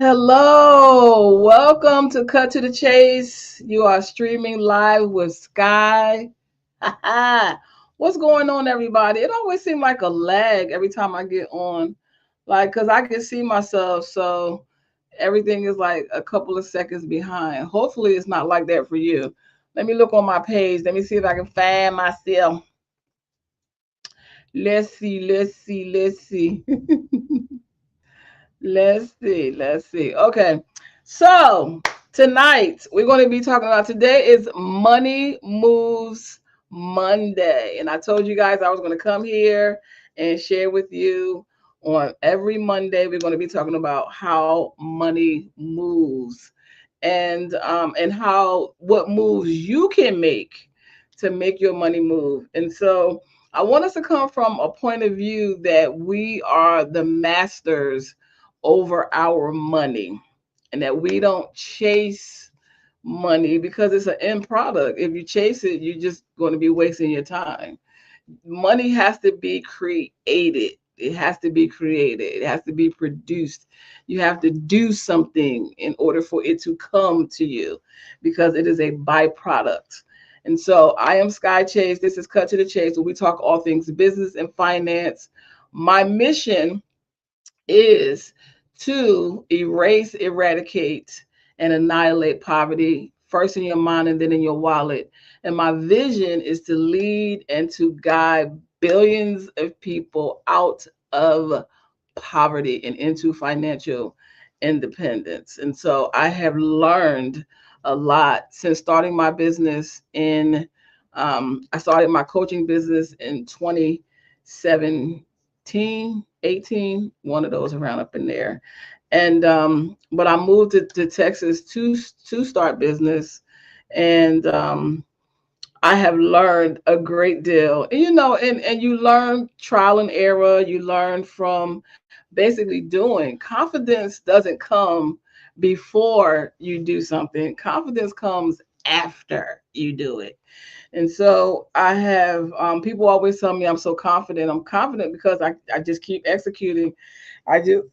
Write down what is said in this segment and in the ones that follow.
Hello, welcome to Cut to the Chase. You are streaming live with Sky. What's going on, everybody? It always seems like a lag every time I get on, like, because I can see myself, so everything is like a couple of seconds behind. Hopefully, it's not like that for you. Let me look on my page. Let me see if I can find myself. Let's see. Let's see. Okay. So tonight we're going to be talking about today is Money Moves Monday. And I told you guys I was going to come here and share with you on every Monday. We're going to be talking about how money moves and how what moves you can make to make your money move. And so I want us to come from a point of view that we are the masters over our money and that we don't chase money because it's an end product. If you chase it, you're just going to be wasting your time. Money has to be created. It has to be created. It has to be produced. You have to do something in order for it to come to you because it is a byproduct. And so I am Sky Chase. This is Cut to the Chase, where we talk all things business and finance. My mission is to erase, eradicate, and annihilate poverty, first in your mind and then in your wallet. And my vision is to lead and to guide billions of people out of poverty and into financial independence. And so I have learned a lot since starting my business I started my coaching business in 2017, 18, one of those around up in there. And but I moved to Texas to start business, and I have learned a great deal. And, and you learn trial and error. You learn from basically doing. Confidence doesn't come before you do something. Confidence comes after you do it. And so I have people always tell me I'm so confident. I'm confident because I just keep executing. I just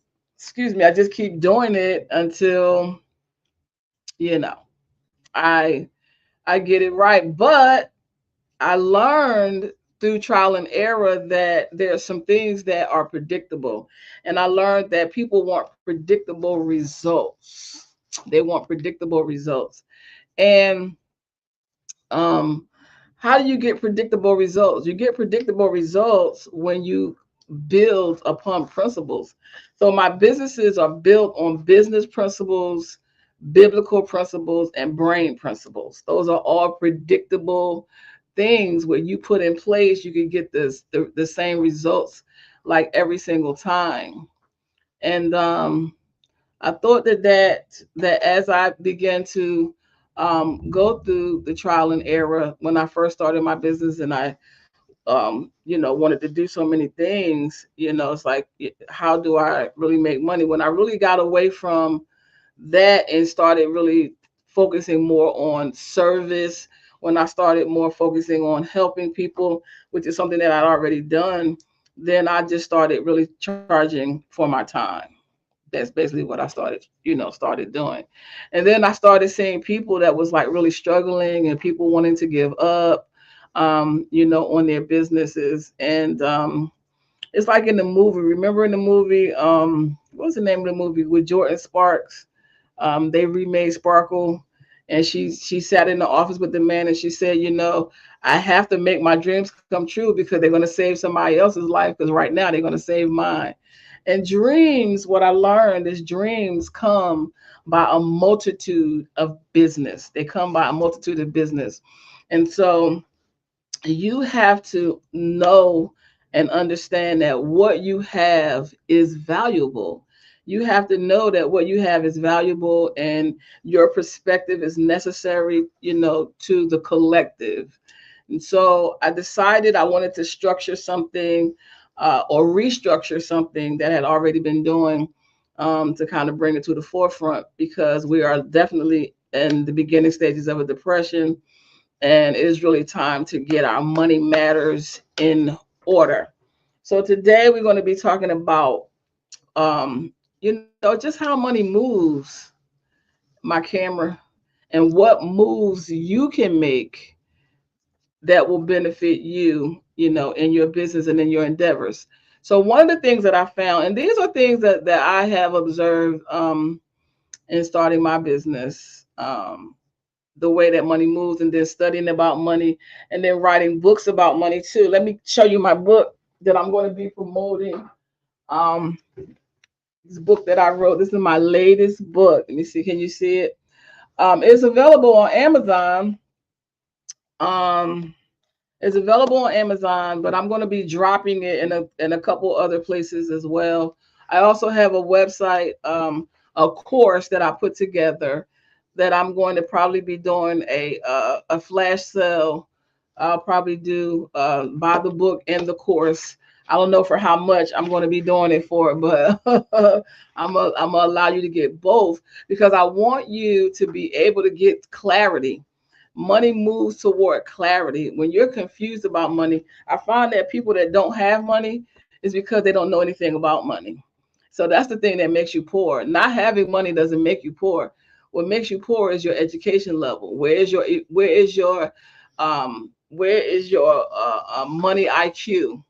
I just keep doing it until you know I I get it right. But I learned through trial and error that there are some things that are predictable. And I learned that people want predictable results. They want predictable results. And um, how do you get predictable results? You get predictable results when you build upon principles. So my businesses are built on business principles, biblical principles, and brain principles. Those are all predictable things where you put in place, you can get the same results like every single time. And I thought that as I began to go through the trial and error when I first started my business, and I wanted to do so many things. It's like, how do I really make money? When I really got away from that and started really focusing more on service, when I started more focusing on helping people, which is something that I'd already done, then I just started really charging for my time. That's basically what I started doing. And then I started seeing people that was like really struggling and people wanting to give up, on their businesses. And it's like in the movie. Remember in the movie, what was the name of the movie with Jordan Sparks? They remade Sparkle, and she sat in the office with the man, and she said, I have to make my dreams come true because they're going to save somebody else's life. Because right now they're going to save mine. And dreams, what I learned is dreams come by a multitude of business. They come by a multitude of business, and so you have to know and understand that what you have is valuable. You have to know that what you have is valuable and your perspective is necessary, to the collective. And so I decided I wanted to structure something or restructure something that had already been doing to kind of bring it to the forefront because we are definitely in the beginning stages of a depression, and it is really time to get our money matters in order. So today we're going to be talking about just how money moves, my camera, and what moves you can make that will benefit you, in your business and in your endeavors. So one of the things that I found, and these are things that I have observed in starting my business, the way that money moves, and then studying about money, and then writing books about money too. Let me show you my book that I'm going to be promoting. Um, this book that I wrote. This is my latest book. Let me see. Can you see it? It's available on Amazon. Um, it's available on Amazon, but I'm going to be dropping it in a couple other places as well. I also have a website, a course that I put together that I'm going to probably be doing a flash sale. I'll probably do buy the book and the course. I don't know for how much I'm going to be doing it for, but I'm gonna allow you to get both because I want you to be able to get clarity. Money moves toward clarity. When you're confused about money, I find that people that don't have money is because they don't know anything about money. So that's the thing that makes you poor. Not having money doesn't make you poor. What makes you poor is your education level. Where is your money IQ?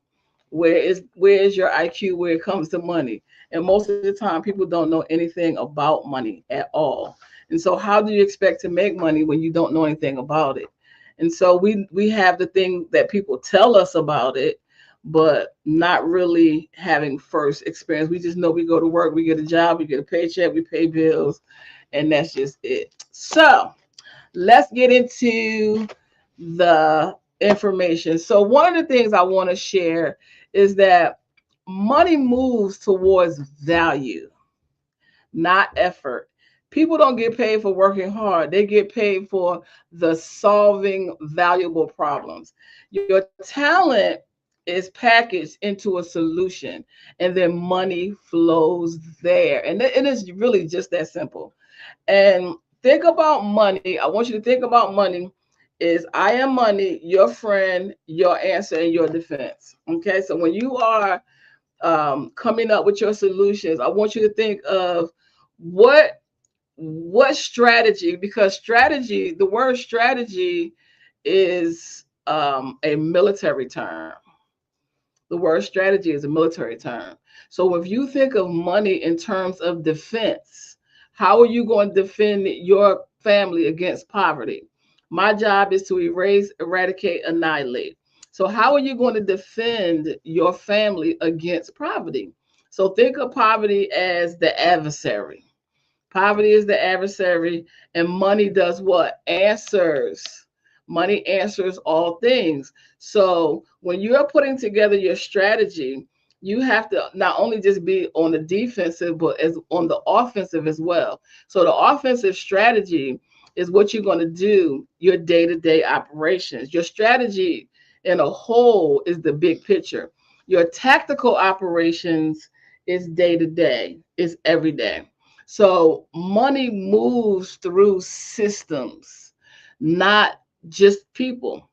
Where is your IQ where it comes to money? And most of the time, people don't know anything about money at all. And so, how do you expect to make money when you don't know anything about it? And so, we have the thing that people tell us about it, but not really having first experience. We just know we go to work, we get a job, we get a paycheck, we pay bills, and that's just it. So, let's get into the information. So, one of the things I want to share is that money moves towards value, not effort. People don't get paid for working hard, they get paid for the solving valuable problems. Your talent is packaged into a solution, and then money flows there. And it is really just that simple. And think about money. I want you to think about money is I am money, your friend, your answer, and your defense. Okay. So when you are coming up with your solutions, I want you to think of what what strategy, because strategy, the word strategy is a military term. The word strategy is a military term. So if you think of money in terms of defense, how are you going to defend your family against poverty? My job is to erase, eradicate, annihilate. So how are you going to defend your family against poverty? So think of poverty as the adversary. Poverty is the adversary, and money does what? Answers. Money answers all things. So when you're putting together your strategy, you have to not only just be on the defensive, but as on the offensive as well. So the offensive strategy is what you're going to do your day-to-day operations. Your strategy in a whole is the big picture. Your tactical operations is day to day, is every day. So money moves through systems, not just people.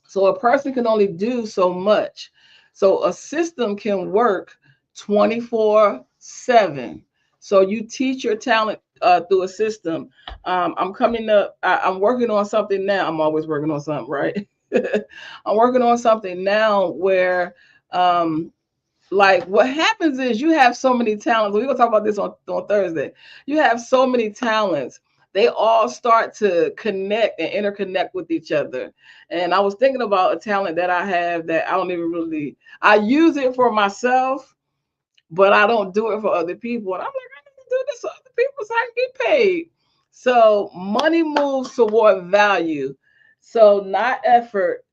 So a person can only do so much. So a system can work 24/7. So you teach your talent through a system. I'm coming up, I'm working on something now. I'm always working on something, right? I'm working on something now where um, like what happens is you have so many talents. We're gonna talk about this on Thursday. You have so many talents. They all start to connect and interconnect with each other. And I was thinking about a talent that I have that I don't even really I use it for myself, but I don't do it for other people. And I'm like, I need to do this for other people so I can get paid. So money moves toward value. So not effort.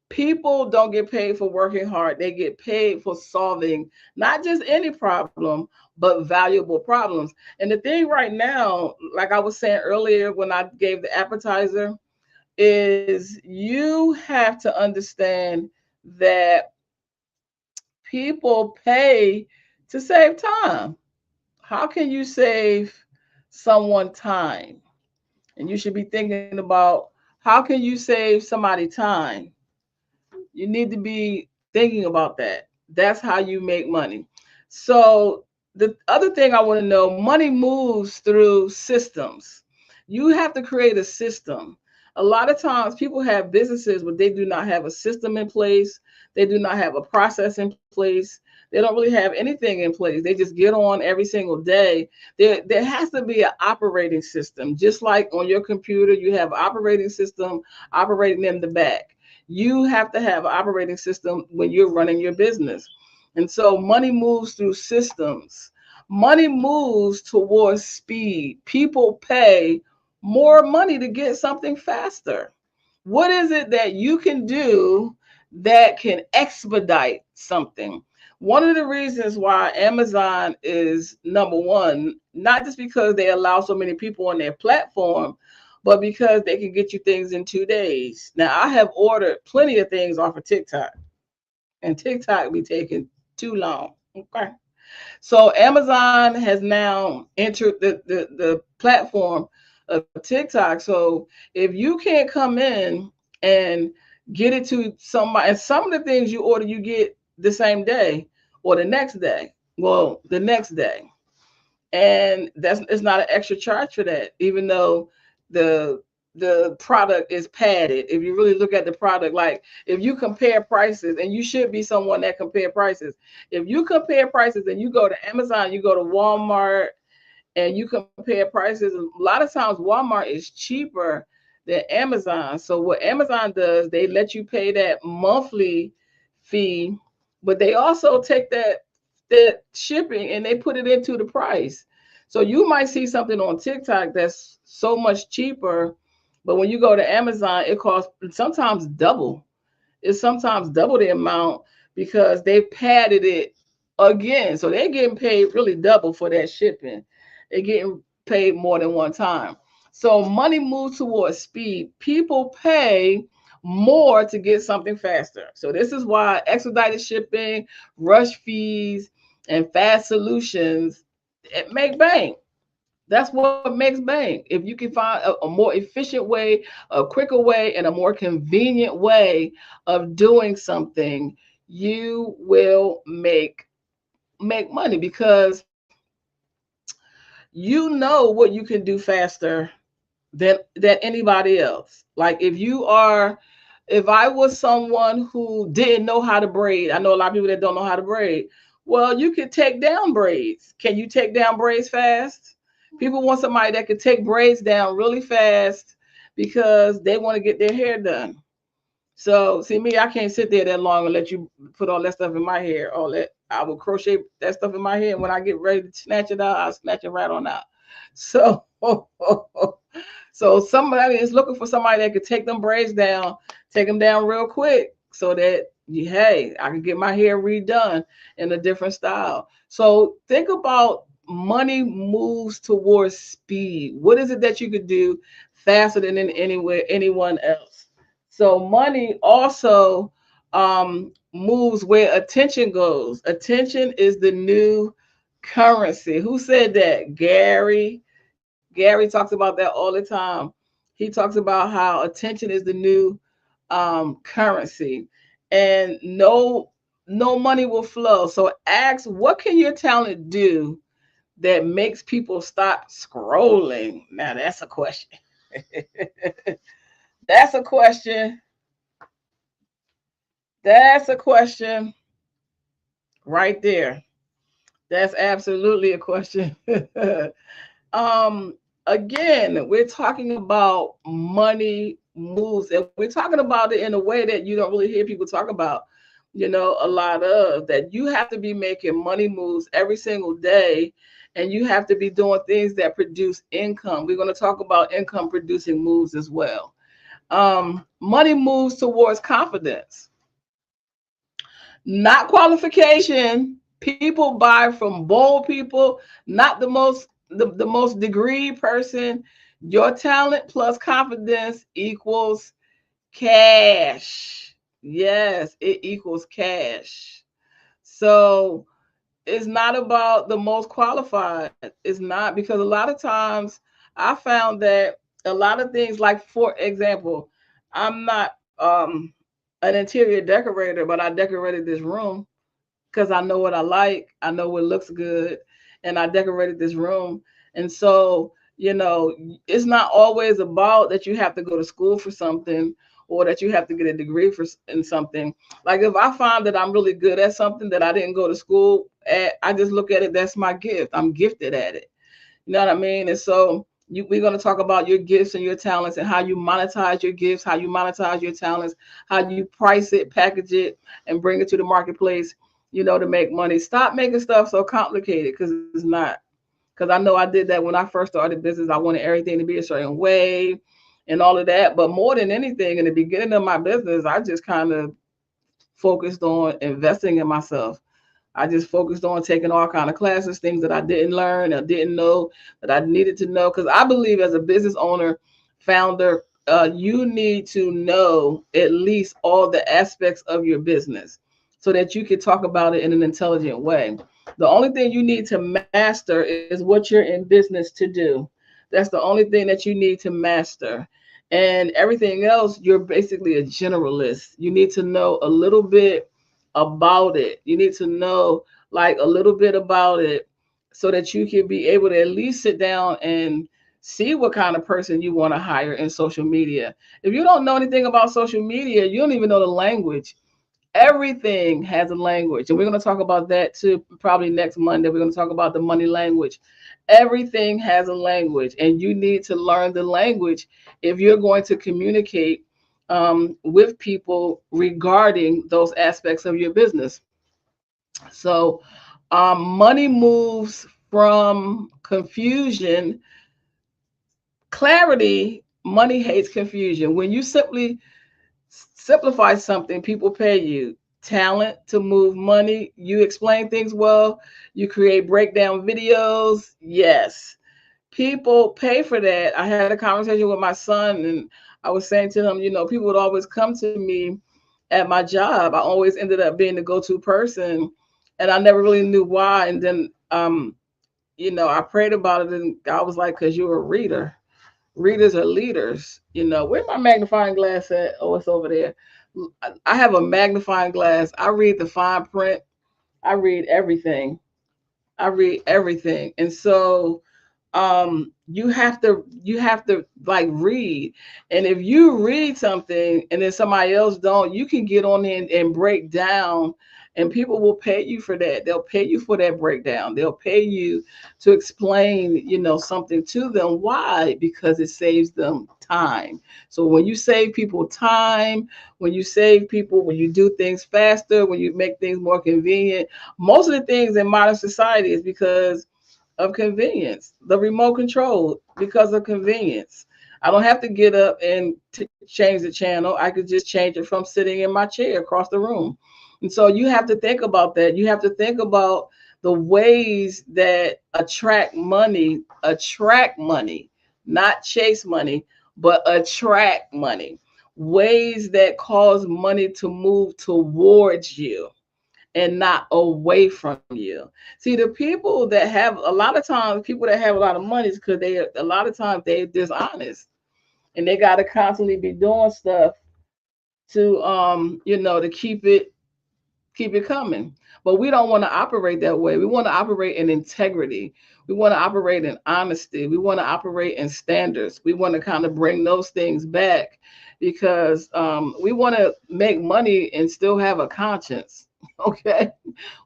People don't get paid for working hard. They get paid for solving not just any problem, but valuable problems. And the thing right now, like I was saying earlier when I gave the appetizer, is you have to understand that people pay to save time. How can you save someone time? And you should be thinking about how can you save somebody time? You need to be thinking about that. That's how you make money. So the other thing I want to know, money moves through systems. You have to create a system. A lot of times people have businesses, but they do not have a system in place. They do not have a process in place. They don't really have anything in place. They just get on every single day. There has to be an operating system. Just like on your computer, you have an operating system operating in the back. You have to have an operating system when you're running your business. And so money moves through systems. Money moves towards speed. People pay more money to get something faster. What is it that you can do that can expedite something? One of the reasons why Amazon is number one, not just because they allow so many people on their platform, but because they can get you things in 2 days. Now, I have ordered plenty of things off of TikTok, and TikTok be taking too long. Okay. So Amazon has now entered the platform of TikTok. So if you can't come in and get it to somebody, and some of the things you order, you get the same day or the next day. Well, the next day. And that's it's not an extra charge for that, even though the the product is padded. If you really look at the product, like if you compare prices, and you should be someone that compare prices. If you compare prices and you go to Amazon, you go to Walmart, and you compare prices, a lot of times Walmart is cheaper than Amazon. So what Amazon does, they let you pay that monthly fee, but they also take that shipping and they put it into the price. So you might see something on TikTok that's so much cheaper, but when you go to Amazon, it costs sometimes double. It's sometimes double the amount because they padded it again. So they're getting paid really double for that shipping. They're getting paid more than one time. So money moves towards speed. People pay more to get something faster. So this is why expedited shipping, rush fees, and fast solutions it make bank. That's what makes bank. If you can find a more efficient way, a quicker way, and a more convenient way of doing something, you will make money because you know what you can do faster than anybody else. Like if I was someone who didn't know how to braid, I know a lot of people that don't know how to braid. Well, you could take down braids. Can you take down braids fast? People want somebody that could take braids down really fast because they want to get their hair done. So see me, I can't sit there that long and let you put all that stuff in my hair. All that I will crochet that stuff in my hair. And when I get ready to snatch it out, I'll snatch it right on out. So so somebody is looking for somebody that could take them braids down, take them down real quick so that hey, I can get my hair redone in a different style. So think about money moves towards speed. What is it that you could do faster than anywhere anyone else? So money also moves where attention goes. Attention is the new currency. Who said that? Gary talks about that all the time. He talks about how attention is the new currency, and no money will flow. So ask, what can your talent do that makes people stop scrolling? Now that's a question. That's a question. That's a question right there. That's absolutely a question. Again, we're talking about money moves, and we're talking about it in a way that you don't really hear people talk about, a lot of that. You have to be making money moves every single day, and you have to be doing things that produce income. We're going to talk about income producing moves as well. Money moves towards confidence, not qualification. People buy from bold people, not the most degree person. Your talent plus confidence equals cash. Yes, it equals cash. So it's not about the most qualified. It's not, because a lot of times I found that a lot of things, like for example, I'm not an interior decorator, but I decorated this room because I know what I like. I know what looks good. and I decorated this room. And so, it's not always about that you have to go to school for something or that you have to get a degree in something. Like if I find that I'm really good at something that I didn't go to school at, I just look at it, that's my gift. I'm gifted at it. You know what I mean? And so we're going to talk about your gifts and your talents and how you monetize your gifts, how you monetize your talents, how you price it, package it, and bring it to the marketplace, to make money. Stop making stuff so complicated, because it's not. Because I know I did that when I first started business. I wanted everything to be a certain way and all of that. But more than anything, in the beginning of my business, I just kind of focused on investing in myself. I just focused on taking all kind of classes, things that I didn't learn or didn't know that I needed to know. Because I believe as a business owner, founder, you need to know at least all the aspects of your business so that you can talk about it in an intelligent way. The only thing you need to master is what you're in business to do. That's the only thing that you need to master. And everything else, you're basically a generalist. You need to know a little bit about it. You need to know like a little bit about it so that you can be able to at least sit down and see what kind of person you want to hire in social media. If you don't know anything about social media, you don't even know the language. Everything has a language, and we're going to talk about that too. Probably next Monday we're going to talk about the money language. Everything has a language, and you need to learn the language if you're going to communicate with people regarding those aspects of your business. So money moves from confusion, clarity. Money hates confusion. When you simply simplify something, people pay you. Talent to move money. You explain things well. You create breakdown videos. Yes. People pay for that. I had a conversation with my son, and I was saying to him, people would always come to me at my job. I always ended up being the go-to person, and I never really knew why. And then, I prayed about it, and God was like, "Cause you're a reader. Readers are leaders." Where my magnifying glass at? Oh, it's over there. I have a magnifying glass. I read the fine print. I read everything. I read everything. And so you have to like read. And if you read something and then somebody else don't, you can get on in and break down, and people will pay you for that. They'll pay you for that breakdown. They'll pay you to explain, something to them. Why? Because it saves them time. So when you save people time, when you do things faster, when you make things more convenient, most of the things in modern society is because of convenience. The remote control, because of convenience. I don't have to get up and change the channel. I could just change it from sitting in my chair across the room. And so you have to think about that. You have to think about the ways that attract money, not chase money, but attract money. Ways that cause money to move towards you and not away from you. See, the people that have a lot of times, people that have a lot of money is because they a lot of times they're dishonest, and they got to constantly be doing stuff to to keep it coming. But we don't want to operate that way. We want to operate in integrity. We want to operate in honesty. We want to operate in standards. We want to kind of bring those things back because we want to make money and still have a conscience. Okay.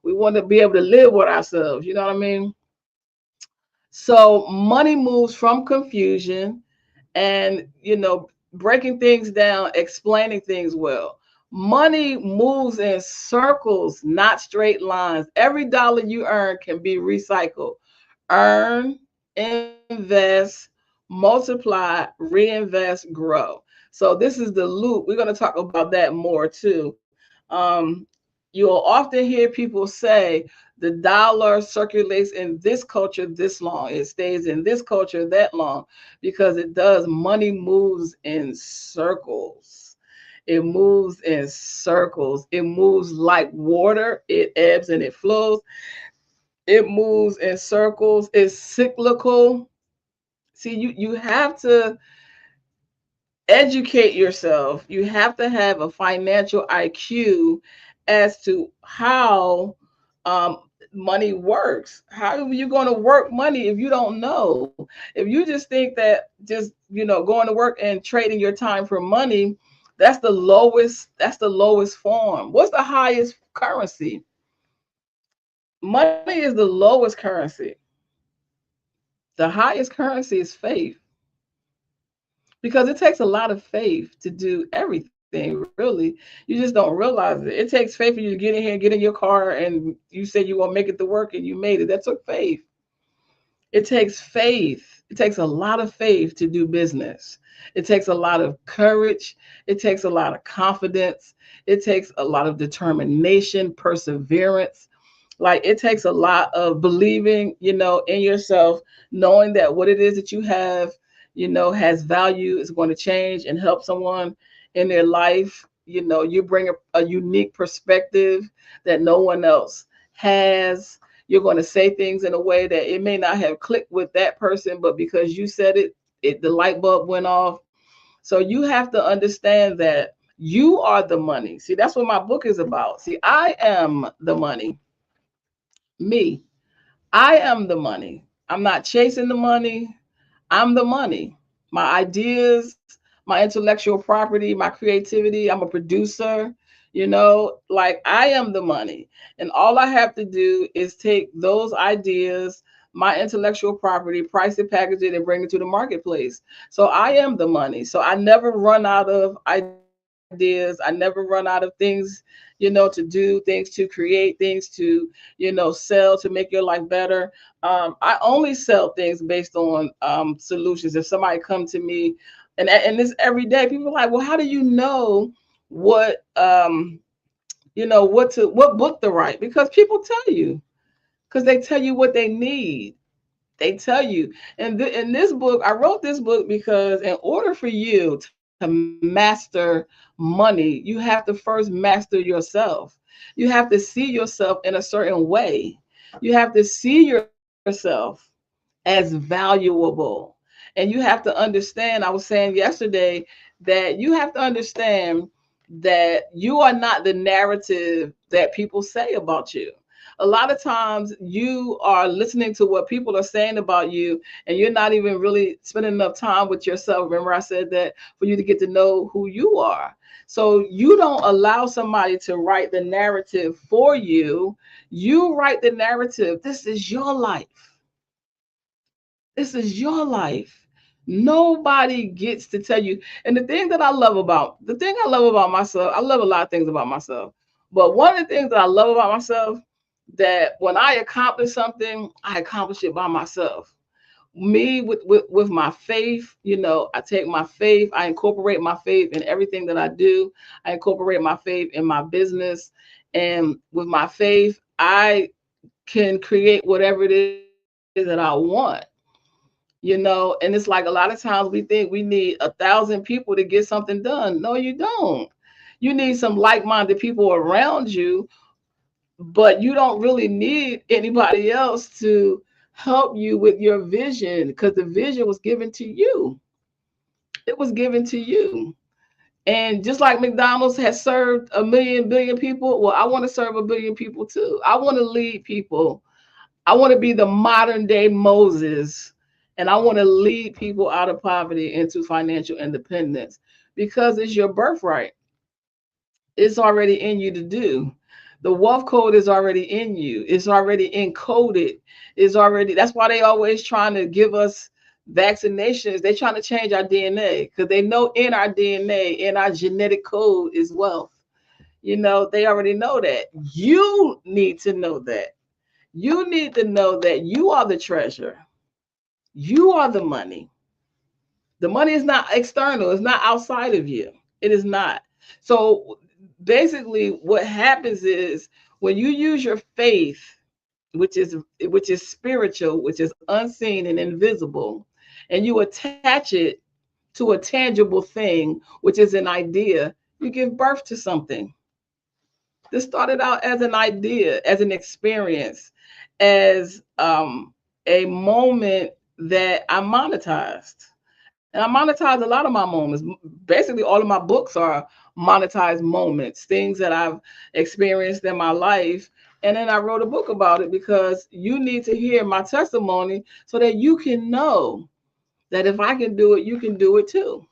We want to be able to live with ourselves. You know what I mean? So money moves from confusion and, breaking things down, explaining things well. Money moves in circles, not straight lines. Every dollar you earn can be recycled. Earn, invest, multiply, reinvest, grow. So this is the loop. We're going to talk about that more too. You'll often hear people say the dollar circulates in this culture this long. It stays in this culture that long because it does. Money moves in circles. It moves in circles. It moves like water. It ebbs and it flows. It moves in circles. It's cyclical. See, you have to educate yourself. You have to have a financial IQ as to how um, money works. How are you going to work money if you don't know? If you just think that just, going to work and trading your time for money, that's the lowest form. What's the highest currency? Money is the lowest currency. The highest currency is faith, because it takes a lot of faith to do everything, really. You just don't realize it. It takes faith for you to get in here, get in your car, and you said you won't make it to work and you made it. That took faith. It takes faith. It takes a lot of faith to do business. It takes a lot of courage. It takes a lot of confidence. It takes a lot of determination, perseverance. Like, it takes a lot of believing, in yourself, knowing that what it is that you have, has value, is going to change and help someone in their life. You bring a unique perspective that no one else has. You're going to say things in a way that it may not have clicked with that person, but because you said it, the light bulb went off. So you have to understand that you are the money. See, that's what my book is about. See, I am the money. Me. I am the money. I'm not chasing the money. I'm the money. My ideas, my intellectual property, my creativity. I'm a producer, like, I am the money. And all I have to do is take those ideas, my intellectual property, price it, package it, and bring it to the marketplace. So I am the money. So I never run out of ideas. I never run out of things, to do, things to create, things to, sell to make your life better. I only sell things based on solutions. If somebody come to me, and this every day, people are like, well, how do you know what what book to write? Because people tell you, because they tell you what they need. They tell you. And in this book, I wrote this book because in order for you to master money, you have to first master yourself. You have to see yourself in a certain way. You have to see yourself as valuable. And you have to understand, I was saying yesterday, that you have to understand that you are not the narrative that people say about you. A lot of times you are listening to what people are saying about you, and you're not even really spending enough time with yourself. Remember, I said that, for you to get to know who you are. So you don't allow somebody to write the narrative for you. You write the narrative. This is your life. This is your life. Nobody gets to tell you. And the thing I love about myself, I love a lot of things about myself. But one of the things that I love about myself, that when I accomplish something, I accomplish it by myself. Me with my faith, I take my faith, I incorporate my faith in everything that I do. I incorporate my faith in my business. And with my faith, I can create whatever it is that I want. And it's like, a lot of times we think we need 1,000 people to get something done. No, you don't. You need some like-minded people around you, but you don't really need anybody else to help you with your vision, because the vision was given to you. It was given to you. And just like McDonald's has served a million billion people, well, I want to serve a billion people too. I want to lead people. I want to be the modern day Moses, and I want to lead people out of poverty into financial independence, because it's your birthright. It's already in you to do. The wealth code is already in you. It's already encoded. It's already, that's why they always trying to give us vaccinations. They're trying to change our DNA, because they know in our DNA, in our genetic code, is wealth. They already know that. You need to know that. You need to know that you are the treasure. You are the money. The money is not external. It's not outside of you. It is not. So basically, what happens is, when you use your faith, which is spiritual, which is unseen and invisible, and you attach it to a tangible thing, which is an idea, you give birth to something. This started out as an idea, as an experience, as a moment that I monetized. And I monetize a lot of my moments. Basically, all of my books are monetized moments, things that I've experienced in my life, And then I wrote a book about it because you need to hear my testimony so that you can know that if I can do it, you can do it too.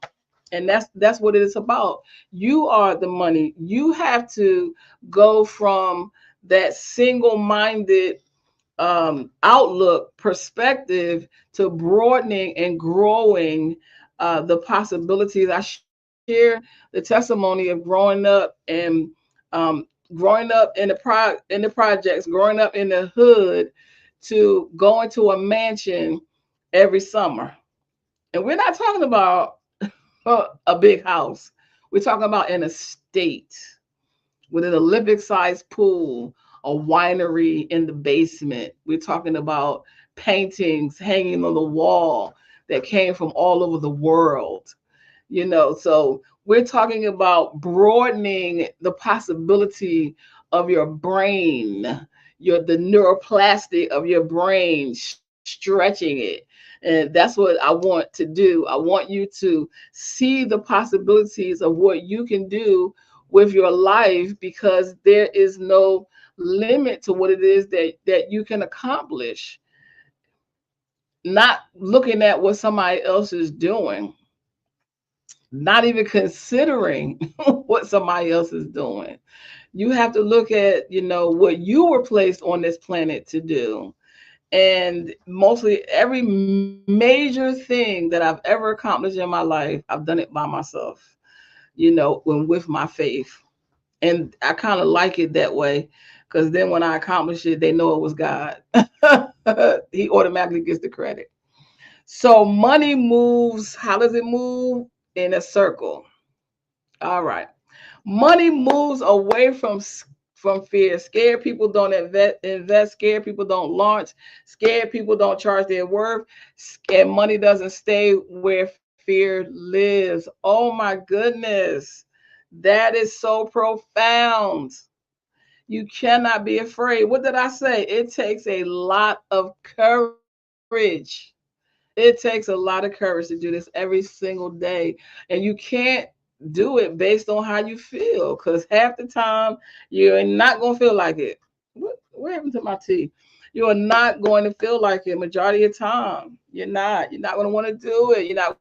And that's what it is about. You are the money. You have to go from that single-minded outlook perspective to broadening and growing the possibilities. I share the testimony of growing up and um, growing up in in the projects, growing up in the hood, to going to a mansion every summer. And we're not talking about a big house. We're talking about an estate with an Olympic sized pool, a winery in the basement. We're talking about paintings hanging on the wall that came from all over the world. So we're talking about broadening the possibility of your brain, the neuroplastic of your brain, stretching it. And that's what I want to do. I want you to see the possibilities of what you can do with your life, because there is no limit to what it is that you can accomplish. Not looking at what somebody else is doing, not even considering what somebody else is doing. You have to look at, what you were placed on this planet to do. And mostly every major thing that I've ever accomplished in my life, I've done it by myself, when with my faith. And I kind of like it that way, because then when I accomplish it, they know it was God. He automatically gets the credit. So money moves. How does it move? In a circle. All right. Money moves away from fear. Scared people don't invest. Scared people don't launch. Scared people don't charge their worth. And money doesn't stay where fear lives. Oh my goodness. That is so profound. You cannot be afraid. What did I say? It takes a lot of courage. It takes a lot of courage to do this every single day. And you can't do it based on how you feel, because half the time you're not going to feel like it. What happened to my tea? You are not going to feel like it majority of the time. You're not. You're not going to want to do it. You're not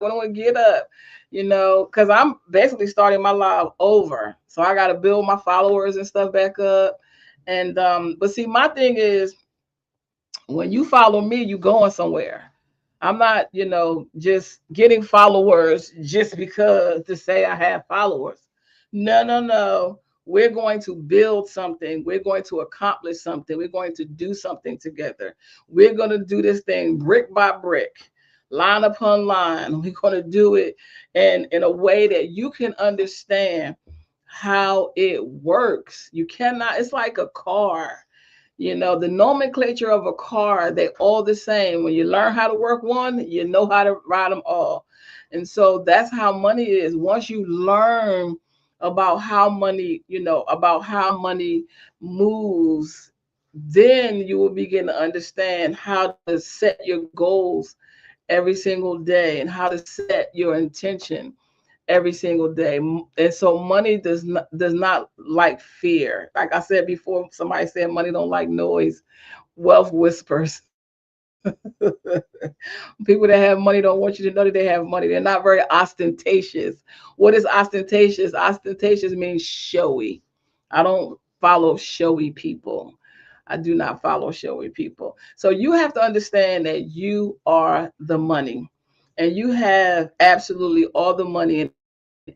going to want to get up, because I'm basically starting my life over. So I got to build my followers and stuff back up. And but see, my thing is, when you follow me, you going somewhere. I'm not, just getting followers just because to say I have followers. No, no, no. We're going to build something. We're going to accomplish something. We're going to do something together. We're going to do this thing brick by brick, line upon line. We're going to do it in a way that you can understand how it works. You cannot, it's like a car. The nomenclature of a car, they all the same. When you learn how to work one, you know how to ride them all. And so that's how money is. Once you learn about how money moves, then you will begin to understand how to set your goals every single day and how to set your intention every single day. And so money does not like fear. Like I said before, somebody said money don't like noise. Wealth whispers. People that have money don't want you to know that they have money. They're not very ostentatious. What is ostentatious? Ostentatious means showy. I don't follow showy people. I do not follow showy people. So you have to understand that you are the money, and you have absolutely all the money and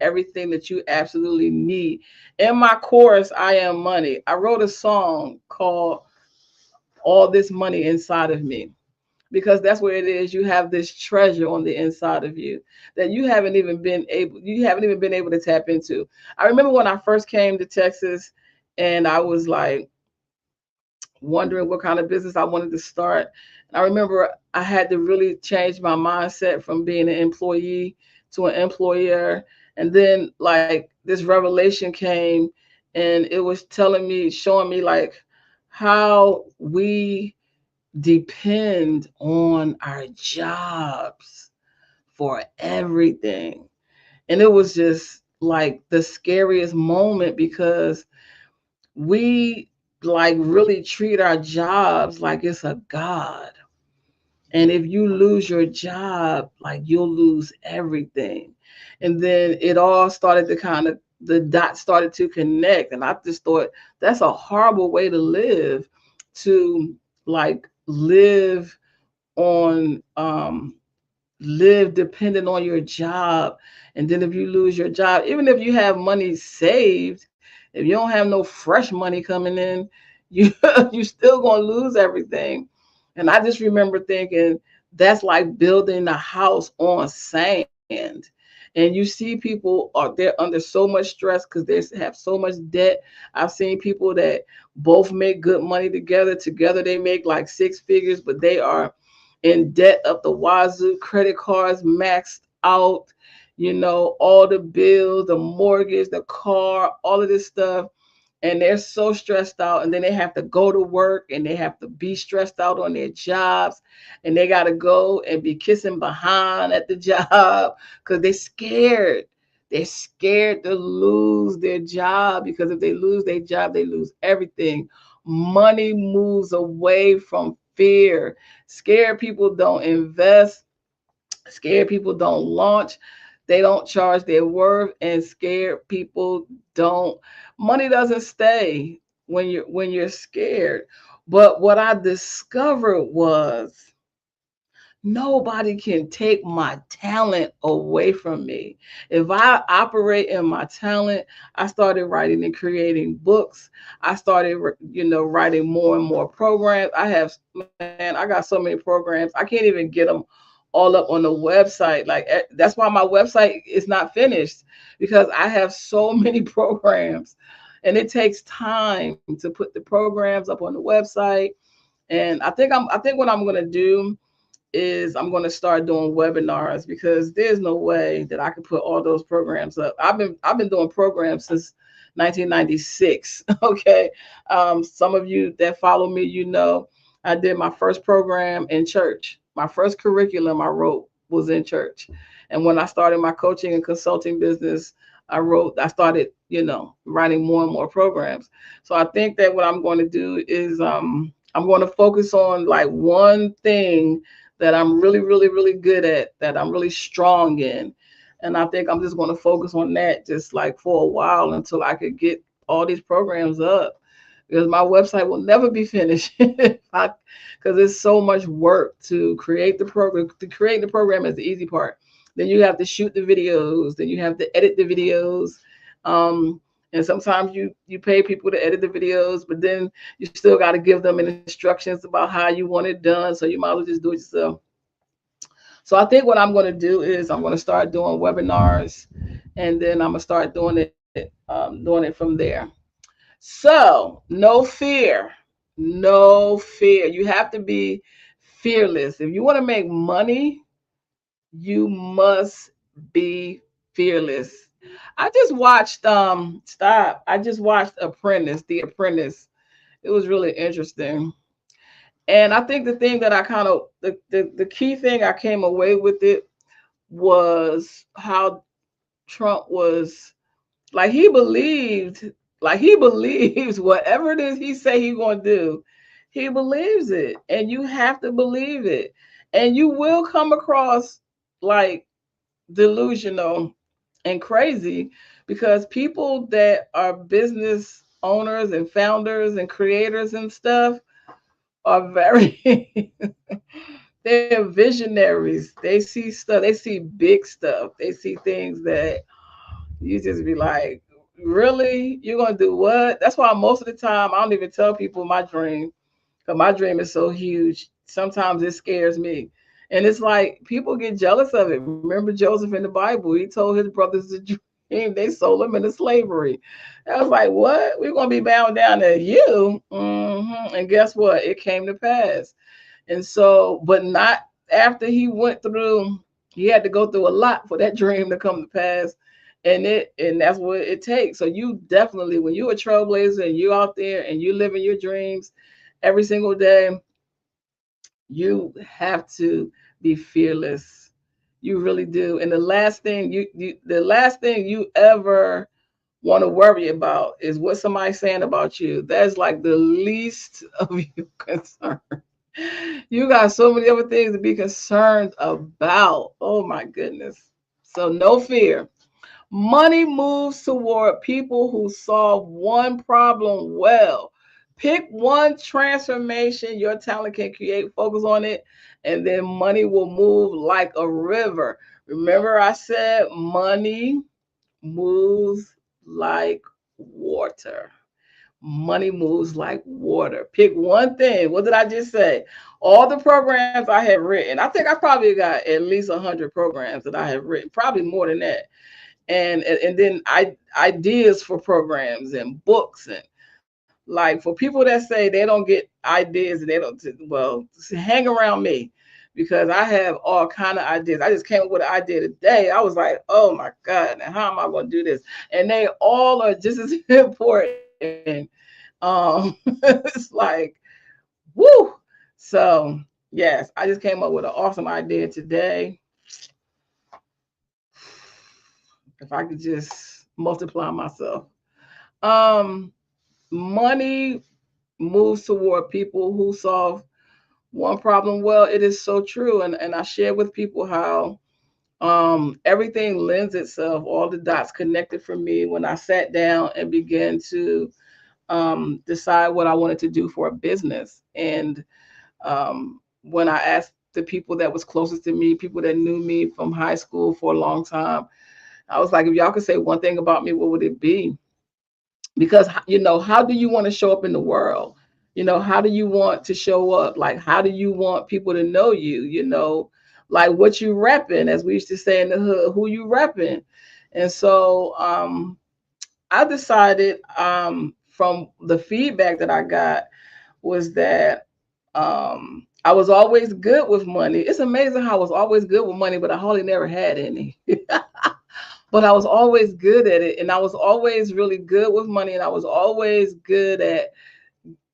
everything that you absolutely need. In my course, I Am Money, I wrote a song called All This Money Inside of Me, because that's where it is. You have this treasure on the inside of you that you haven't even been able to tap into. I remember when I first came to Texas, and I was like wondering what kind of business I wanted to start. And I remember I had to really change my mindset from being an employee to an employer. And then like this revelation came, and it was showing me like how we depend on our jobs for everything. And it was just like the scariest moment, because we like really treat our jobs like it's a god. And if you lose your job, like you'll lose everything. And then it all started to kind of, the dots started to connect. And I just thought that's a horrible way to live, to like on live dependent on your job. And then if you lose your job, even if you have money saved, if you don't have no fresh money coming in, you you still gonna lose everything. And I just remember thinking that's like building a house on sand. And you see people are they're under so much stress because they have so much debt. I've seen people that both make good money together. Together they make like six figures, but they are in debt up the wazoo, credit cards maxed out, all the bills, the mortgage, the car, all of this stuff. And they're so stressed out. And then they have to go to work and they have to be stressed out on their jobs. And they got to go and be kissing behind at the job because they're scared. They're scared to lose their job, because if they lose their job, they lose everything. Money moves away from fear. Scared people don't invest. Scared people don't launch. They don't charge their worth, and scared people don't. Money doesn't stay when you're scared. But what I discovered was nobody can take my talent away from me. If I operate in my talent, I started writing and creating books. I started, writing more and more programs. I got so many programs. I can't even get them all up on the website. Like that's why my website is not finished, because I have so many programs, and it takes time to put the programs up on the website. And I think what I'm going to do is I'm going to start doing webinars, because there's no way that I can put all those programs up. I've been doing programs since 1996. Okay. Some of you that follow me, I did my first program in church. My first curriculum I wrote was in church. And when I started my coaching and consulting business, I started, writing more and more programs. So I think that what I'm going to do is I'm going to focus on like one thing that I'm really, really, really good at, that I'm really strong in. And I think I'm just going to focus on that just like for a while until I could get all these programs up, because my website will never be finished. Because it's so much work to create the program. To create the program is the easy part. Then you have to shoot the videos. Then you have to edit the videos. And sometimes you pay people to edit the videos, but then you still got to give them instructions about how you want it done. So you might as well just do it yourself. So I think what I'm going to do is I'm going to start doing webinars, and then I'm going to start doing it from there. So no fear, no fear. You have to be fearless. If you want to make money, you must be fearless. I just watched I just watched The Apprentice. It was really interesting. And I think the thing that I kind of the key thing I came away with it was how Trump was like he believes whatever it is he say he's gonna do, he believes it. And you have to believe it. And you will come across like delusional and crazy, because people that are business owners and founders and creators and stuff are very they're visionaries. They see stuff, they see big stuff, they see things that you just be like, really? You're gonna do what? That's why most of the time I don't even tell people my dream, because my dream is so huge. Sometimes it scares me. And it's like people get jealous of it. Remember Joseph in the Bible? He told his brothers to dream. They sold him into slavery. I was like, what? We're gonna be bound down to you. And guess what? It came to pass. And so, but not after he went through, he had to go through a lot for that dream to come to pass. And that's what it takes. So you definitely, when you're a trailblazer and you're out there and you're living your dreams every single day, you have to be fearless. You really do. And the last thing you ever want to worry about is what somebody's saying about you. That's like the least of your concern. You got so many other things to be concerned about. Oh my goodness. So no fear. Money moves toward people who solve one problem well. Pick one transformation your talent can create, focus on it, and then money will move like a river. Remember, I said money moves like water. Money moves like water. Pick one thing. What did I just say? All the programs I have written. I think I probably got at least 100 programs that I have written, probably more than that. And then ideas for programs and books, and like for people that say they don't get ideas and they don't, well, hang around me, because I have all kind of ideas. I just came up with an idea today. I was like, oh my God, now how am I going to do this? And they all are just as important. It's like, woo. So yes, I just came up with an awesome idea today. If I could just multiply myself. Um, Money moves toward people who solve one problem well. It is so true. And I share with people how everything lends itself, all the dots connected for me when I sat down and began to decide what I wanted to do for a business. And when I asked the people that was closest to me, people that knew me from high school for a long time, I was like, if y'all could say one thing about me, what would it be? Because how do you want to show up in the world? How do you want to show up? Like, how do you want people to know you? Like what you repping, as we used to say in the hood, who you repping. And so I decided, from the feedback that I got, was that I was always good with money. It's amazing how I was always good with money, but I hardly never had any. But I was always good at it, and I was always really good with money, and I was always good at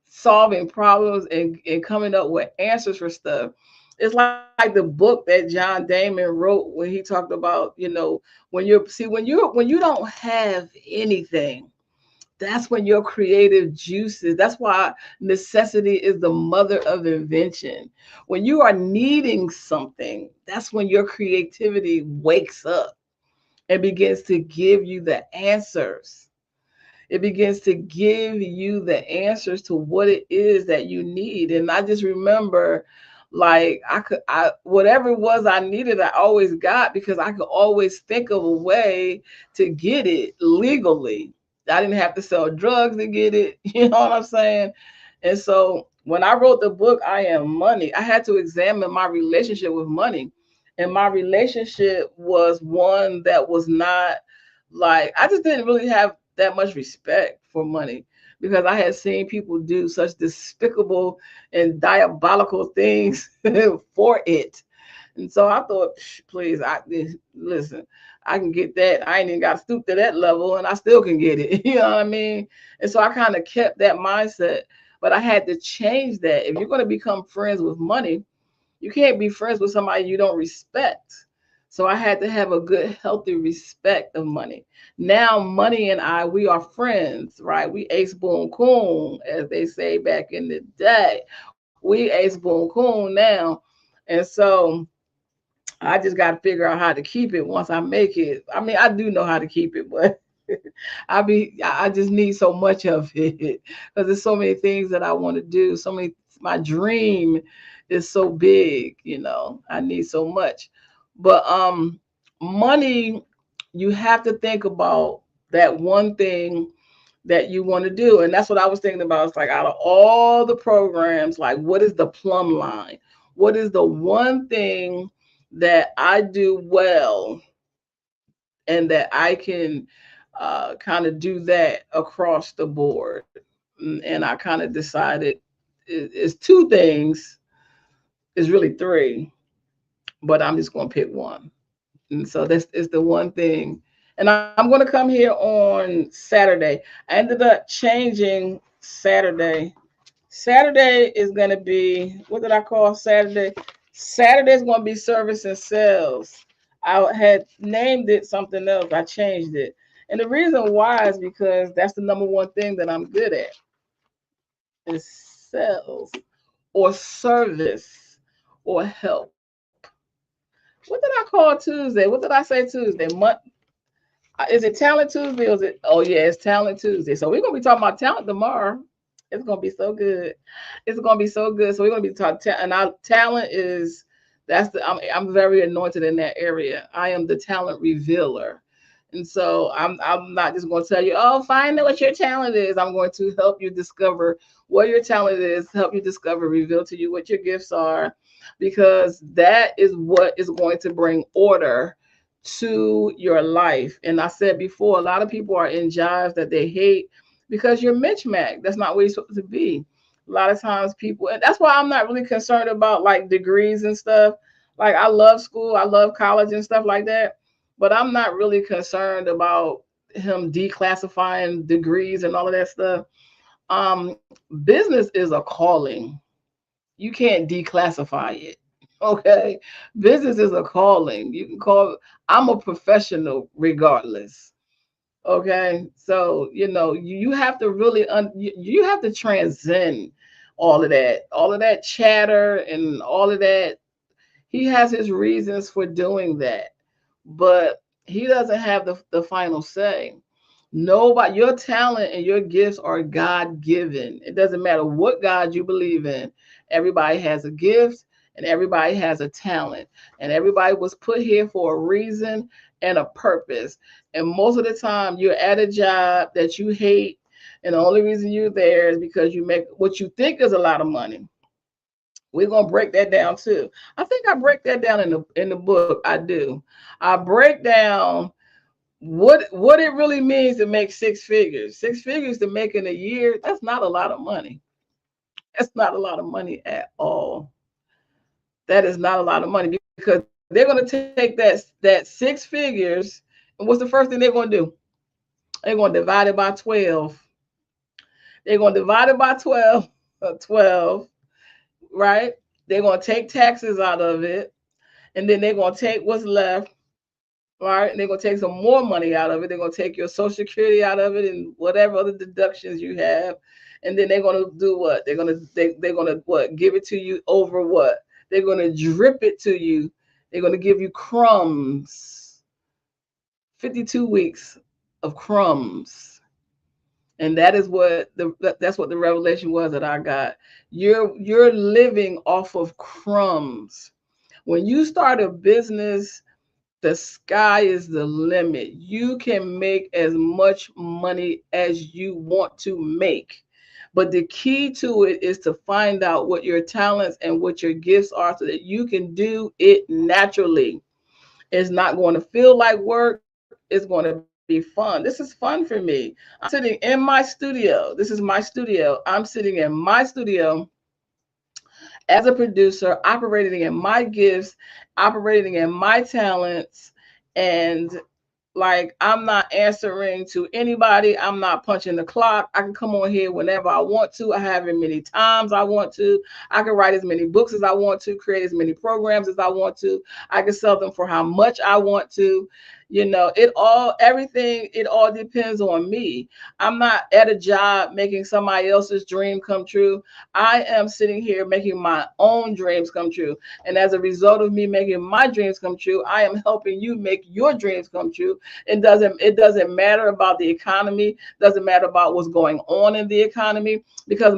solving problems and coming up with answers for stuff. It's like the book that John Damon wrote when he talked about, when you don't have anything, that's when your creative juices, that's why necessity is the mother of invention. When you are needing something, that's when your creativity wakes up and begins to give you the answers. It begins to give you the answers to what it is that you need. And I just remember, like, I whatever it was I needed, I always got, because I could always think of a way to get it legally. I didn't have to sell drugs to get it. You know what I'm saying? And so when I wrote the book, I Am Money, I had to examine my relationship with money. And my relationship was one that was not, like, I just didn't really have that much respect for money, because I had seen people do such despicable and diabolical things for it. And so I thought, please, listen, I can get that. I ain't even got to stoop to that level, and I still can get it. You know what I mean? And so I kind of kept that mindset, but I had to change that. If you're going to become friends with money, you can't be friends with somebody you don't respect. So I had to have a good, healthy respect of money. Now, money and I, we are friends, right? We ace boon coon, as they say back in the day. We ace boon coon now. And so I just got to figure out how to keep it once I make it. I mean, I do know how to keep it, but I just need so much of it, because there's so many things that I want to do. So many, my dream is so big, I need so much. But money, you have to think about that one thing that you want to do. And that's what I was thinking about. It's like, out of all the programs, like, what is the plumb line? What is the one thing that I do well, and that I can kind of do that across the board? And I kind of decided it's two things. It's really three, but I'm just going to pick one. And so this is the one thing. And I'm going to come here on Saturday. I ended up changing Saturday. Saturday is going to be, what did I call Saturday? Saturday is going to be service and sales. I had named it something else. I changed it. And the reason why is because that's the number one thing that I'm good at is sales or service or help. What did I call Tuesday? What did I say Tuesday? Is it Talent Tuesday or is it? Oh yeah, it's Talent Tuesday. So we're gonna be talking about talent tomorrow. It's gonna be so good. It's gonna be so good. So we're gonna be talking, and our talent is I'm very anointed in that area. I am the talent revealer. And so I'm not just going to tell you, oh, find out what your talent is. I'm going to help you discover what your talent is, help you discover, reveal to you what your gifts are, because that is what is going to bring order to your life. And I said before, a lot of people are in jobs that they hate because you're mismatched. That's not where you're supposed to be. A lot of times people, and that's why I'm not really concerned about like degrees and stuff. Like I love school, I love college and stuff like that, but I'm not really concerned about him declassifying degrees and all of that stuff. Business is a calling. You can't declassify it. Okay. Business is a calling. You can call, I'm a professional regardless. Okay. So, you have to really, you have to transcend all of that chatter and all of that. He has his reasons for doing that, but he doesn't have the final say. Nobody, your talent and your gifts are God given. It doesn't matter what God you believe in. Everybody has a gift and everybody has a talent, and everybody was put here for a reason and a purpose. And most of the time, you're at a job that you hate, and the only reason you're there is because you make what you think is a lot of money. We're gonna break that down too. I think I break that down in the book. I do. I break down what it really means to make six figures. Six figures to make in a year, that's not a lot of money. That's not a lot of money at all. That is not a lot of money because they're going to take that six figures, and what's the first thing they're going to do? They're going to divide it by 12. They're going to divide it by 12, 12, right? They're going to take taxes out of it, and then they're going to take what's left, right? And they're gonna take some more money out of it. They're gonna take your social security out of it and whatever other deductions you have. And then they're gonna do what? They're gonna what? Give it to you over what? They're gonna drip it to you. They're gonna give you crumbs. 52 weeks of crumbs. And that is that's what the revelation was that I got. You're living off of crumbs. When you start a business, the sky is the limit. You can make as much money as you want to make. But the key to it is to find out what your talents and what your gifts are so that you can do it naturally. It's not going to feel like work. It's going to be fun. This is fun for me. I'm sitting in my studio. This is my studio. I'm sitting in my studio as a producer, operating in my gifts, operating in my talents, and like I'm not answering to anybody. I'm not punching the clock. I can come on here whenever I want to. I have as many times I want to. I can write as many books as I want to, create as many programs as I want to. I can sell them for how much I want to. It all depends on me. I'm not at a job making somebody else's dream come true. I am sitting here making my own dreams come true. And as a result of me making my dreams come true, I am helping you make your dreams come true. It doesn't matter about the economy, doesn't matter about what's going on in the economy, because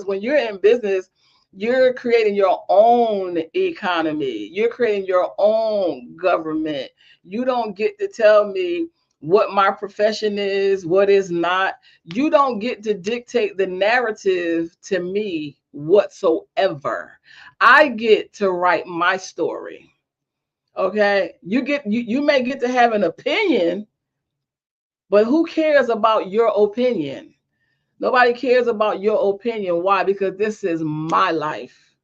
when you're in business, you're creating your own economy. You're creating your own government. You don't get to tell me what my profession is, what is not. You don't get to dictate the narrative to me whatsoever. I get to write my story. Okay? You may get to have an opinion, but who cares about your opinion? Nobody cares about your opinion. Why? Because this is my life.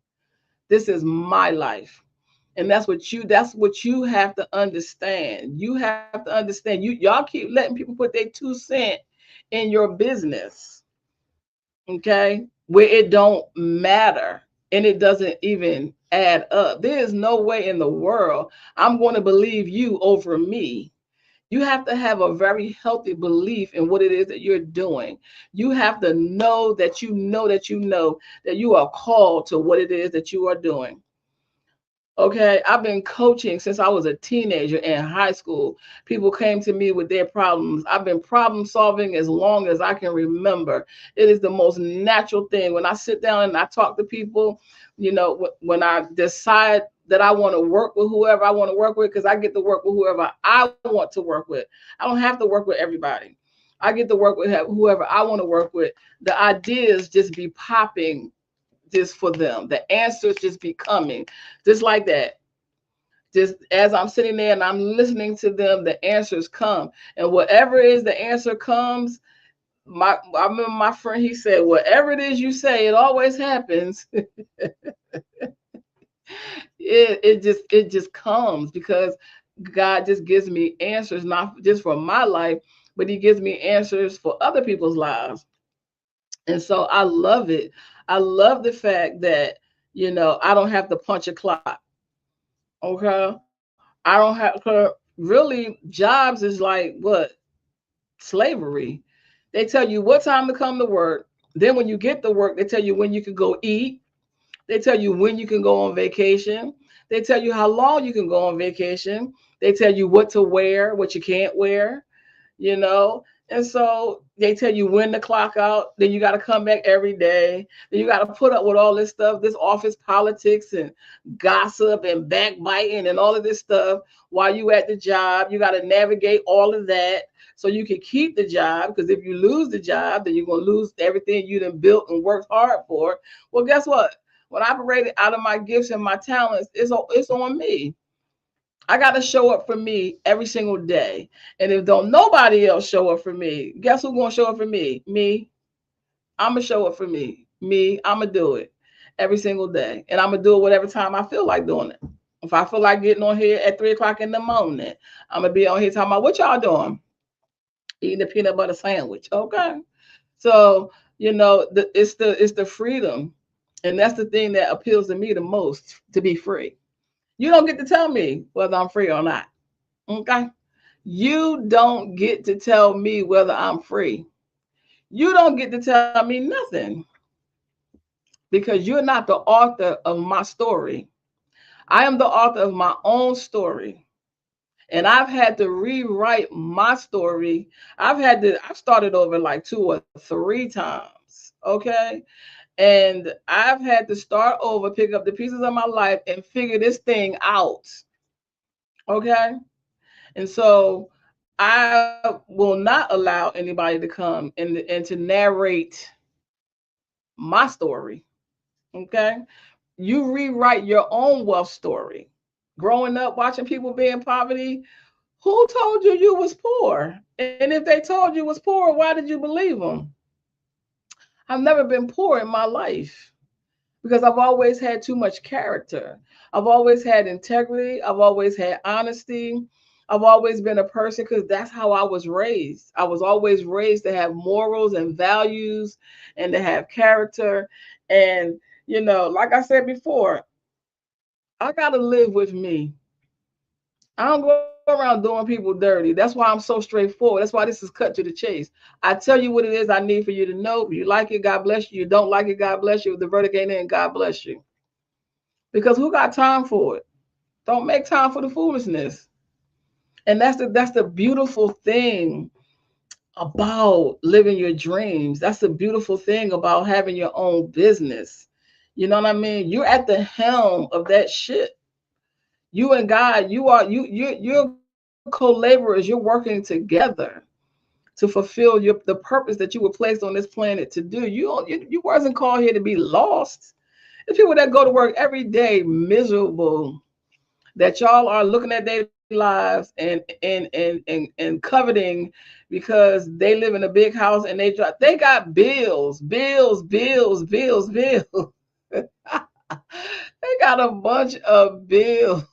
This is my life. And that's what you have to understand. You have to understand. Y'all keep letting people put their 2 cents in your business, okay? Where it don't matter and it doesn't even add up. There is no way in the world I'm going to believe you over me. You have to have a very healthy belief in what it is that you're doing. You have to know that you know that you know that you are called to what it is that you are doing. Okay, I've been coaching since I was a teenager in high school. People came to me with their problems. I've been problem solving as long as I can remember. It is the most natural thing. When I sit down and I talk to people, when I decide that I want to work with whoever I want to work with, because I get to work with whoever I want to work with. I don't have to work with everybody. I get to work with whoever I want to work with. The ideas just be popping just for them. The answers just be coming just like that. Just as I'm sitting there and I'm listening to them, the answers come. And whatever is the answer comes. I remember my friend, he said, whatever it is you say, it always happens. it just comes because God just gives me answers, not just for my life, but he gives me answers for other people's lives. And so I love it. I love the fact that, I don't have to punch a clock. Okay. I don't have to really, jobs is like what? Slavery. They tell you what time to come to work. Then when you get to work, they tell you when you can go eat. They tell you when you can go on vacation. They tell you how long you can go on vacation. They tell you what to wear, what you can't wear, you know. And so they tell you when to clock out. Then you got to come back every day. Then you got to put up with all this stuff, this office politics and gossip and backbiting and all of this stuff while you at the job. You got to navigate all of that so you can keep the job. Because if you lose the job, then you're gonna lose everything you done built and worked hard for. Well, guess what? When I operated out of my gifts and my talents, it's on me. I got to show up for me every single day. And if don't nobody else show up for me, guess who's going to show up for me? Me. I'm going to show up for me. Me. I'm going to do it every single day. And I'm going to do it whatever time I feel like doing it. If I feel like getting on here at 3 o'clock in the morning, I'm going to be on here talking about what y'all doing? Eating a peanut butter sandwich. Okay. So, it's the freedom. And that's the thing that appeals to me the most, to be free. You don't get to tell me whether I'm free or not. Okay. You don't get to tell me whether I'm free. You don't get to tell me nothing because you're not the author of my story. I am the author of my own story. And I've had to rewrite my story. I've started over like 2 or 3 times. Okay. And I've had to start over, pick up the pieces of my life and figure this thing out. Okay. And so I will not allow anybody to come and to narrate my story. Okay. You rewrite your own wealth story. Growing up, watching people be in poverty, who told you you was poor? And if they told you was poor, why did you believe them? I've never been poor in my life because I've always had too much character. I've always had integrity. I've always had honesty. I've always been a person because that's how I was raised. I was always raised to have morals and values and to have character. And, like I said before, I got to live with me. I don't go around doing people dirty. That's why I'm so straightforward. That's why this is cut to the chase. I tell you what it is I need for you to know. If you like it, God bless you. You don't like it, God bless you. If the verdict ain't in, God bless you. Because who got time for it? Don't make time for the foolishness. And that's the beautiful thing about living your dreams. That's the beautiful thing about having your own business. You know what I mean? You're at the helm of that shit. You and God, you're co-laborers. You're working together to fulfill the purpose that you were placed on this planet to do. You wasn't called here to be lost. There's people that go to work every day miserable, that y'all are looking at their lives and coveting because they live in a big house and they got bills. They got a bunch of bills.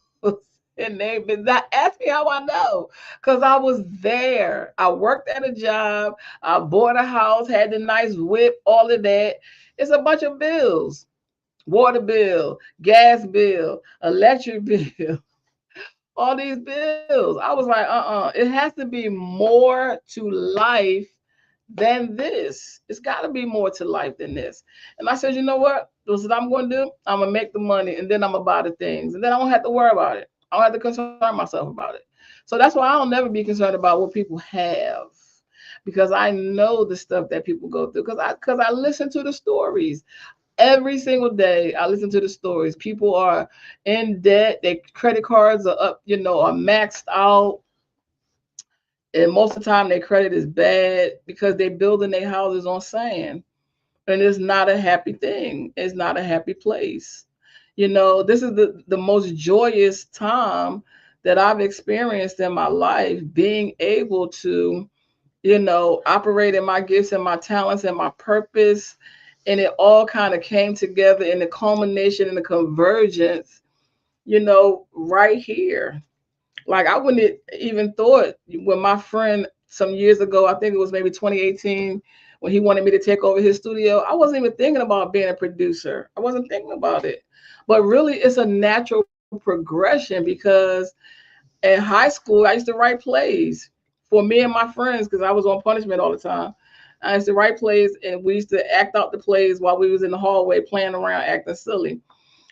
And they've been that. Ask me how I know, because I was there. I worked at a job. I bought a house, had the nice whip, all of that. It's a bunch of bills: water bill, gas bill, electric bill, all these bills. I was like, it has to be more to life than this. It's got to be more to life than this. And I said, you know what? This is what I'm going to do. I'm going to make the money and then I'm going to buy the things. And then I don't have to worry about it. I don't have to concern myself about it. So that's why I'll never be concerned about what people have, because I know the stuff that people go through, because I listen to the stories. Every single day, I listen to the stories. People are in debt. Their credit cards are up, are maxed out. And most of the time, their credit is bad because they're building their houses on sand. And it's not a happy thing. It's not a happy place. This is the most joyous time that I've experienced in my life, being able to, operate in my gifts and my talents and my purpose. And it all kind of came together in the culmination and the convergence, right here. Like, I wouldn't even thought when my friend some years ago, I think it was maybe 2018, when he wanted me to take over his studio, I wasn't even thinking about being a producer. I wasn't thinking about it. But really, it's a natural progression, because in high school, I used to write plays for me and my friends because I was on punishment all the time. I used to write plays, and we used to act out the plays while we was in the hallway playing around, acting silly.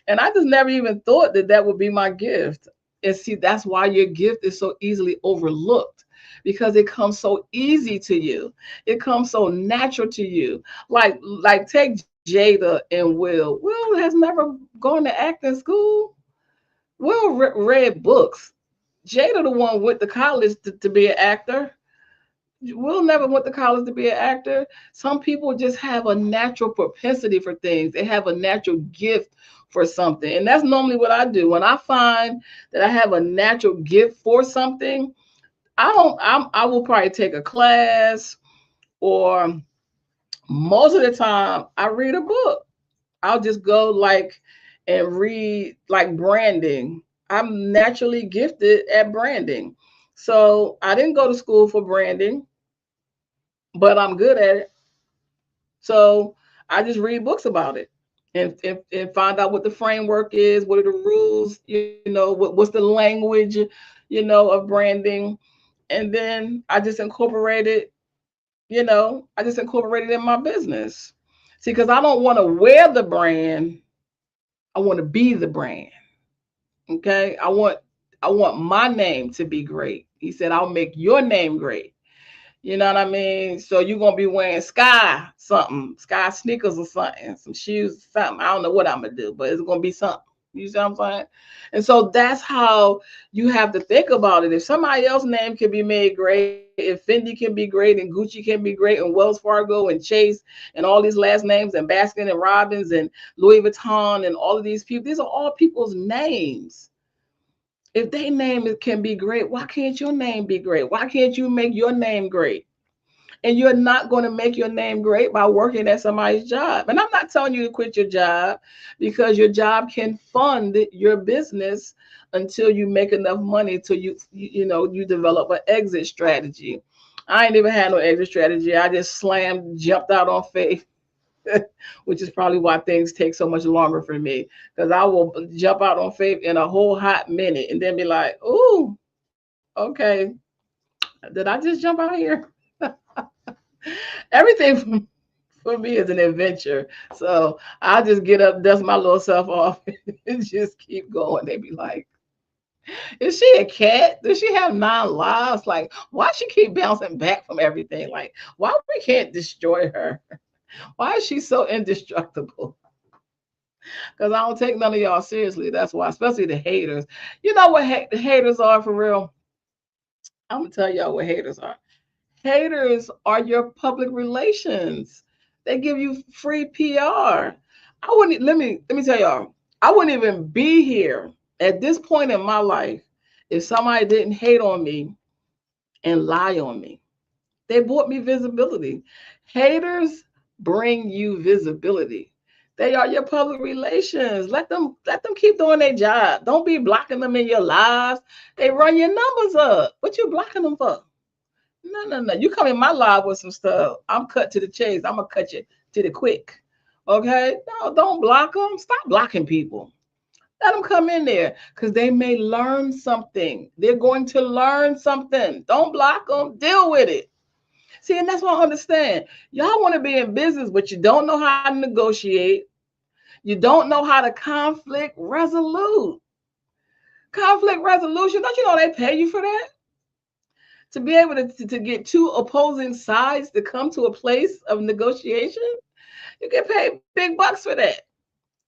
And I just never even thought that that would be my gift. And see, that's why your gift is so easily overlooked, because it comes so easy to you. It comes so natural to you. Like take Jada and Will. Will has never gone to acting school. Will read books. Jada the one went to college to be an actor. Will never went to college to be an actor. Some people just have a natural propensity for things. They have a natural gift for something. And that's normally what I do. When I find that I have a natural gift for something, I will probably take a class, or most of the time I read a book. I'll just go and read like branding. I'm naturally gifted at branding. So I didn't go to school for branding, but I'm good at it. So I just read books about it, and find out what the framework is, what are the rules, what's the language, of branding. And then I just incorporated in my business. See, because I don't want to wear the brand, I want to be the brand. Okay. I want my name to be great. He said, I'll make your name great. You know what I mean? So you're gonna be wearing sky sneakers or something, some shoes, something. I don't know what I'm gonna do, but it's gonna be something. You see what I'm saying? And so that's how you have to think about it. If somebody else's name can be made great, if Fendi can be great, and Gucci can be great, and Wells Fargo and Chase and all these last names, and Baskin and Robbins and Louis Vuitton and all of these people, these are all people's names. If their name can be great, why can't your name be great? Why can't you make your name great? And you're not going to make your name great by working at somebody's job. And I'm not telling you to quit your job, because your job can fund your business until you make enough money till you develop an exit strategy. I ain't even had no exit strategy. I just jumped out on faith, which is probably why things take so much longer for me, because I will jump out on faith in a whole hot minute and then be like, "Ooh, okay, did I just jump out here?" Everything for me is an adventure. So I just get up, dust my little self off, and just keep going. They be like, "Is she a cat? Does she have 9 lives? Like, why she keep bouncing back from everything? Like, why we can't destroy her? Why is she so indestructible?" Because I don't take none of y'all seriously. That's why, especially the haters. You know what haters are for real? I'm gonna tell y'all what haters are. Haters are your public relations. They give you free PR. I wouldn't let me tell y'all, I wouldn't even be here at this point in my life if somebody didn't hate on me and lie on me. They brought me visibility. Haters bring you visibility. They are your public relations. Let them keep doing their job. Don't be blocking them in your lives. They run your numbers up. What you blocking them for? No, no, no. You come in my live with some stuff, I'm cut to the chase. I'm gonna cut you to the quick. Okay? No, don't block them. Stop blocking people. Let them come in there because they may learn something. They're going to learn something. Don't block them. Deal with it. See, and that's what I understand. Y'all want to be in business, but you don't know how to negotiate. You don't know how to conflict resolute. Conflict resolution, don't you know they pay you for that? To be able to get two opposing sides to come to a place of negotiation, you get paid big bucks for that.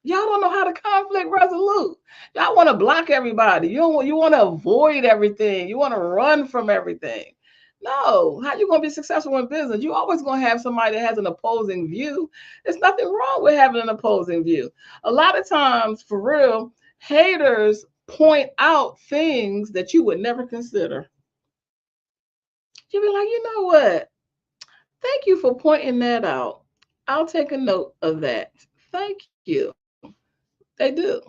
Y'all don't know how to conflict resolute. Y'all want to block everybody. You want to avoid everything. You want to run from everything. No, how you gonna be successful in business? You always gonna have somebody that has an opposing view. There's nothing wrong with having an opposing view. A lot of times, for real, haters point out things that you would never consider. You be like, you know what? Thank you for pointing that out. I'll take a note of that. Thank you. They do.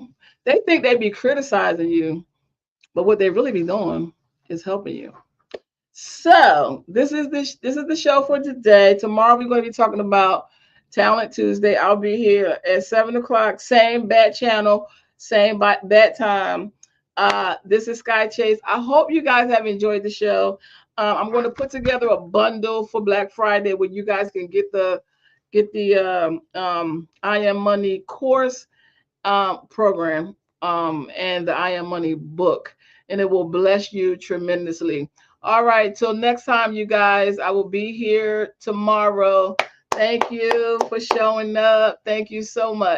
They think they be criticizing you, but what they really be doing is helping you. So this is the show for today. Tomorrow we're going to be talking about Talent Tuesday. I'll be here at 7 o'clock, same bat channel, same bat time. This is Sky Chase. I hope you guys have enjoyed the show. I'm going to put together a bundle for Black Friday where you guys can get the I Am Money course program and the I Am Money book, and it will bless you tremendously. All right, till next time, you guys. I will be here tomorrow. Thank you for showing up. Thank you so much.